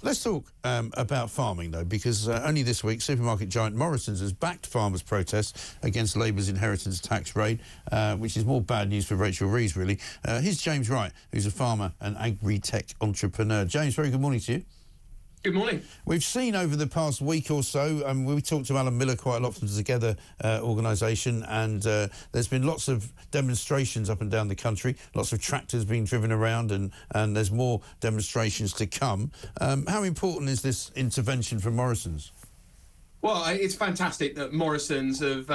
Let's talk about farming, though, because only this week, supermarket giant Morrisons has backed farmers' protests against Labour's inheritance tax raid, which is more bad news for Rachel Reeves, really. Here's James Wright, who's a farmer and agri-tech entrepreneur. James, very good morning to you. Good morning. We've seen over the past week or so, we talked to Alan Miller quite a lot from the Together organisation, and there's been lots of demonstrations up and down the country, lots of tractors being driven around, and there's more demonstrations to come. How important is this intervention from Morrisons? Well, it's fantastic that Morrisons have,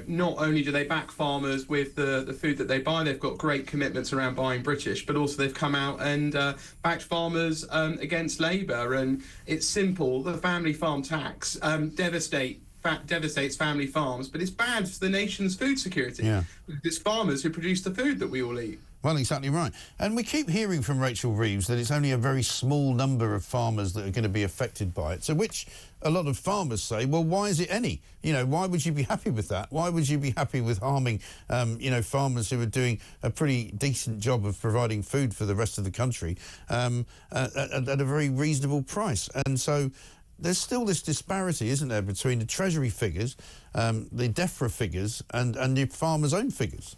not only do they back farmers with the food that they buy, they've got great commitments around buying British, but also they've come out and backed farmers against Labour. And it's simple, the family farm tax devastates family farms, but it's bad for the nation's food security. Yeah. It's farmers who produce the food that we all eat. Well, exactly right. And we keep hearing from Rachel Reeves that it's only a very small number of farmers that are going to be affected by it, to which a lot of farmers say, well, why is it any? You know, why would you be happy with that? Why would you be happy with harming, farmers who are doing a pretty decent job of providing food for the rest of the country at a very reasonable price? And so there's still this disparity, isn't there, between the Treasury figures, the DEFRA figures, and the farmers' own figures?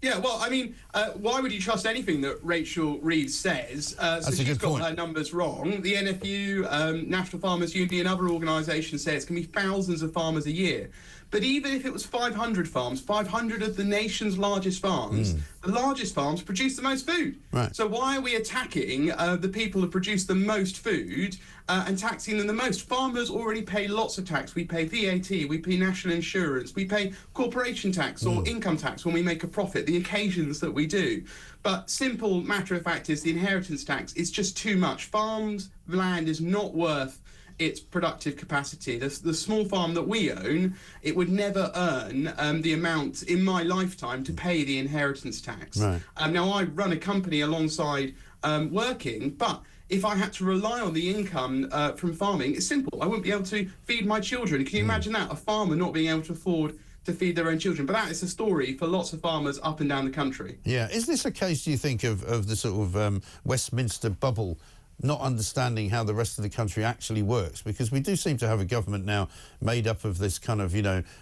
Yeah, well, I mean, why would you trust anything that Rachel Reeves says? So she's got her numbers wrong. The NFU, National Farmers Union, and other organisations say it's going to be thousands of farmers a year. But even if it was 500 farms, 500 of the nation's largest farms, the largest farms produce the most food. Right. So why are we attacking the people who produce the most food and taxing them the most? Farmers already pay lots of tax. We pay VAT, we pay national insurance, we pay corporation tax or income tax when we make a profit, the occasions that we do. But simple matter of fact is the inheritance tax is just too much. Farms' land is not worth its productive capacity. The small farm that we own, it would never earn the amount in my lifetime to pay the inheritance tax. Right. Now, I run a company alongside working, but if I had to rely on the income from farming, it's simple. I wouldn't be able to feed my children. Can you imagine that? A farmer not being able to afford to feed their own children. But that is a story for lots of farmers up and down the country. Yeah. Is this a case, do you think, of the sort of Westminster bubble not understanding how the rest of the country actually works? Because we do seem to have a government now made up of this kind of,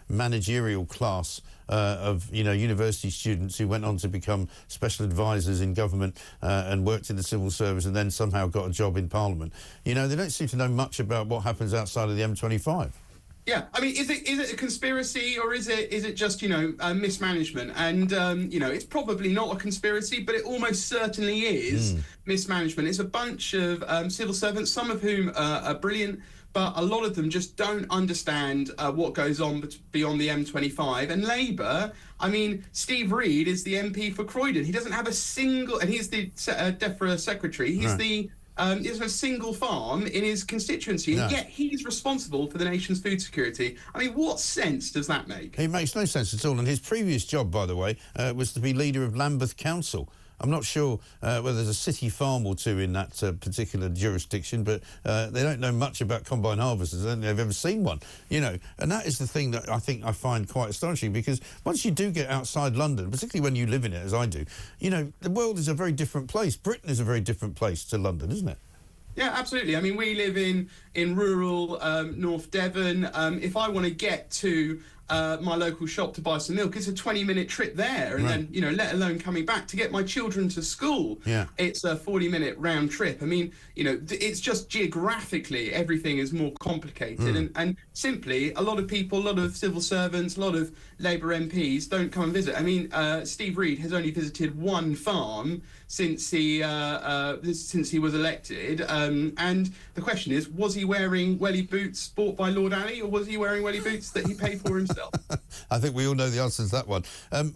managerial class of, university students who went on to become special advisors in government and worked in the civil service and then somehow got a job in Parliament. They don't seem to know much about what happens outside of the M25. Yeah, I mean, is it a conspiracy or is it just mismanagement? And it's probably not a conspiracy, but it almost certainly is mismanagement. It's a bunch of civil servants, some of whom are brilliant, but a lot of them just don't understand what goes on beyond the M25. And Labour, I mean, Steve Reed is the MP for Croydon. He doesn't have a single, and he's the DEFRA secretary. He's the isn't a single farm in his constituency, and yet he's responsible for the nation's food security. I mean, what sense does that make? It makes no sense at all. And his previous job, by the way, was to be leader of Lambeth Council. I'm not sure whether there's a city farm or two in that particular jurisdiction, but they don't know much about combine harvesters. I don't think they've ever seen one, And that is the thing that I find quite astonishing, because once you do get outside London, particularly when you live in it, as I do, the world is a very different place. Britain is a very different place to London, isn't it? Yeah, absolutely. I mean, we live in rural North Devon. If I want to get to my local shop to buy some milk, it's a 20-minute trip there, and then let alone coming back to get my children to school. Yeah, it's a 40-minute round trip. I mean, it's just geographically everything is more complicated, and simply a lot of people, a lot of civil servants, a lot of Labour MPs don't come and visit. I mean, Steve Reed has only visited one farm since he was elected, and the question is, was he wearing welly boots bought by Lord Ali, or was he wearing welly boots that he paid for himself? I think we all know the answer to that one.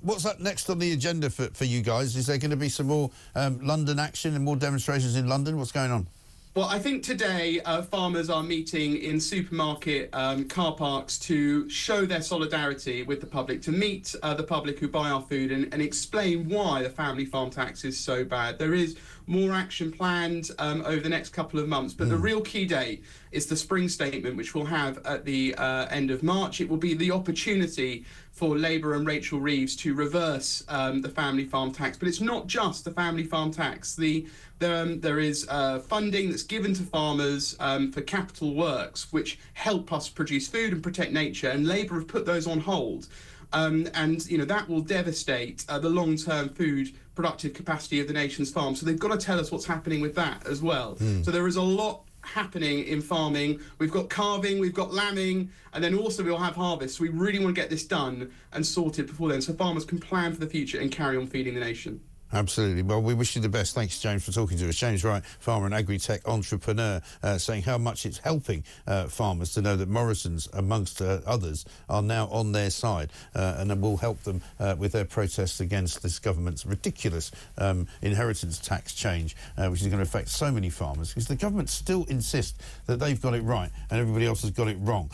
What's up next on the agenda for you guys? Is there going to be some more London action and more demonstrations in London? What's going on? Well, I think today farmers are meeting in supermarket car parks to show their solidarity with the public, to meet the public who buy our food and explain why the family farm tax is so bad. There is more action planned over the next couple of months. But the real key date is the spring statement, which we'll have at the end of March. It will be the opportunity for Labour and Rachel Reeves to reverse the family farm tax. But it's not just the family farm tax. There is funding that's given to farmers for capital works, which help us produce food and protect nature, and Labour have put those on hold. And you know, that will devastate the long-term food productive capacity of the nation's farms. So they've got to tell us what's happening with that as well. So there is a lot happening in farming. We've got calving, we've got lambing, and then also we'll have harvest. So we really want to get this done and sorted before then, so farmers can plan for the future and carry on feeding the nation. Absolutely. Well, we wish you the best. Thanks, James, for talking to us. James Wright, farmer and agri-tech entrepreneur, saying how much it's helping farmers to know that Morrisons, amongst others, are now on their side and will help them with their protests against this government's ridiculous inheritance tax change, which is going to affect so many farmers, because the government still insists that they've got it right and everybody else has got it wrong.